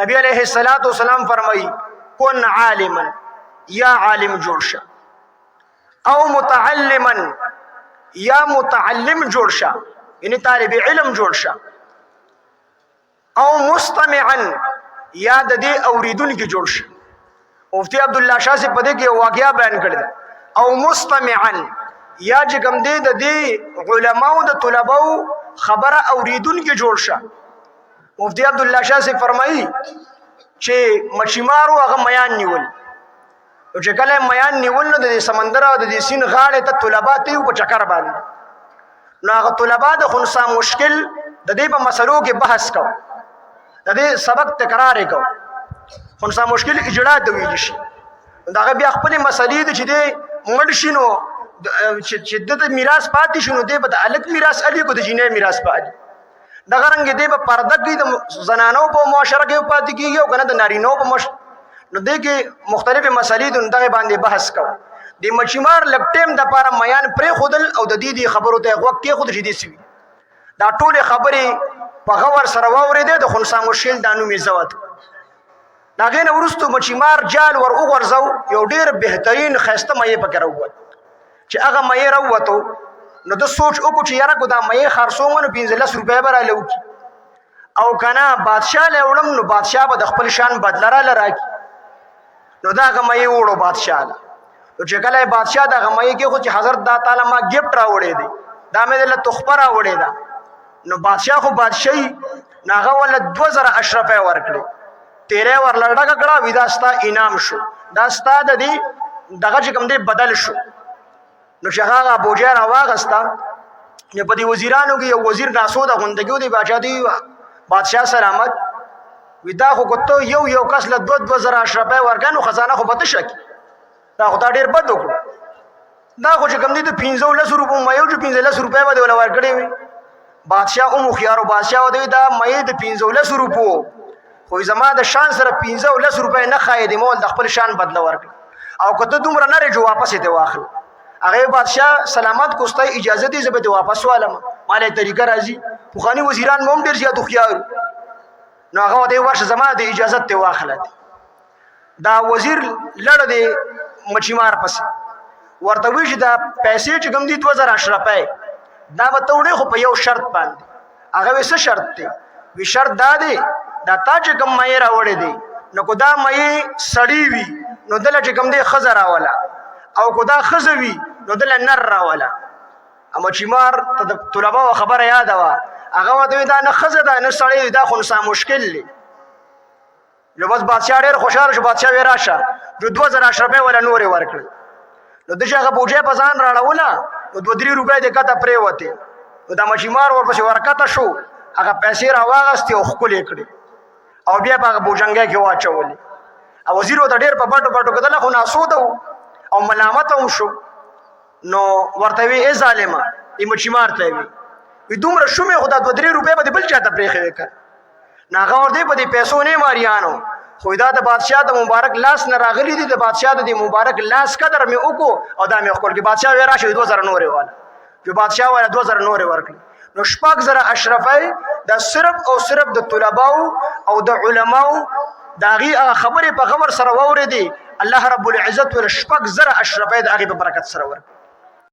نبی علیہ الصلوۃ والسلام فرمایي کن عالما یا عالم جوړ شه او متعلما یا متعلم جوړ شه یعنی طالب علم جوړ شه او مستمعا یا د دې اوریدونکي جوړ شه. مفتی عبدالله شاه سے پدې کې واقعیا بیان کړی او مستمعا یا چې کوم دی د دې علماو د طلباو خبره اوریدونکي جوړ شه. مفتی عبدالله شاه سے فرمایي چې مچیمارو هغه میان نیول او چې کله میان نیول نو د سمندر او د سین غاړې ته طلبا ته په چکر باندې نو هغه طلبا د خنثی مشکل د دې په مسلو کې بحث کو د دې سبق تکرار کو خنثی مشکل اجرا ته ویل شي دا هغه بیا خپل مسلې د چې د مړ شینو چې د میراث پاتې شنو دی په الک میراث علی کو د جنې میراث پاتې دغه رنګ دی په پرده کې د زنانو په معاشره کې پاتې کیږي او کنه د نارینو په نو دې کې مختلفې مسلې دغه باندې بحث کو د مچیمار لکټیم د لپاره میان پرې خودل او د دې خبرو ته وخت کې خود شدي سوي دا ټول خبرې په غور سره واورېده د خنثی مشکل دانو میزوت داغه نه ورستو مچیمار جال ور وګرځاو یو ډیر بهترین خسته مې پکې راووت چې هغه مې راووتو نو د سوچ وکړو چې یاره کو دا مې خرڅوم نو 15 روپۍ به رااله وکي او کنه بادشاہ له وړم نو بادشاہ به د خپل شان بدلره لراکي نو دا هغه مې وړو بادشاہ له نو چې کله بادشاہ دا هغه مې کې خو چې حضرت دا تعالی ما گیفت راوړې دي دا مې له تخبر راوړې ده نو بادشاہ خو بادشاہي ناغه ول 2000 اشرفه ورکړي 13 ور لړډه کړه وداستا انعام شو دا ستا د دې دغه چې کوم دی بدل شو نو شغاغه بوجار واغستا نه په دې وزیرانو کې یو وزیر ناسو د غوندګیو دی بادشاہ دی بادشاہ سلامت ودا خو کوته یو کس له 2000 اشرفه ورګانو خزانه خو بده شکی دا خو ډیر بد وکړو دا خو چې کوم دی د 15 روپو مې یو 15 روپے باندې ولا ورکړي بادشاہ او مخيارو بادشاہ ودی دا مې د 15 روپو خو زما د شان سره 15 روپے نه خایې دی مول د خپل شان بدل ورکړي او کته دومره نه جو واپس ته واخل هغه بادشاہ سلامت کوسته اجازه دي زبده واپس والم مالې طریقه راځي پوخانی وزیران موم ډیر زیات خيار نو هغه د ورش زما د اجازه ته واخلت دا وزیر لړ دی مچیمار پس ورته وی چې دا پیسې چې کوم دي 2000 اشرفه دا به توړي خو په یو شرط باندې هغه وسه شرط دی وی شرط دا دی دا تا چې کوم مې راوړې دی نو کو دا مې سړی وی نو دل چې کوم دی خزر راولا او کو دا خزوی نو دل نر راولا اما چیمار ته طلبه خبره یاد وا هغه وته دا نه خزه دا نه سړی دا خنثی مشکل لی نو بس بادشاہ ډیر خوشاله شو بادشاہ وی راشه جو 2000 اشرفه ولا نور ورکړ نو دغه بوجه په ځان راړوله نو 2-3 روپۍ د کته پرې وته نو دا مچیمار ورپسې ورکته شو هغه پیسې راواغستې او خپل کړې او بیا په بوجنګه کې واچولې او وزیر وته ډیر په پټو کدل خو ناسو ده او ملامت هم شو نو ورته وی ای ظالما ای مچیمار ته وی دومره شومه خدا 2-3 روپۍ به بل چاته پرېخې وکړ ناغه ور دی په دې پیسو نه ماریانو خو دا د بادشاہ د مبارک لاس نه راغلی دي د بادشاہ د مبارک لاس قدر مې وکړو او دا مې خپل کې بادشاہ وی راشه 2000 نورې والا جو بادشاہ والا 2000 نورې ورکړي نو شپږ زره اشرفه د صرف او صرف د طلباو او د علماو داغي خبره په خبر سره ووري دي الله رب العزت ول شپږ زره اشرفه د هغه په برکت سره ورکړي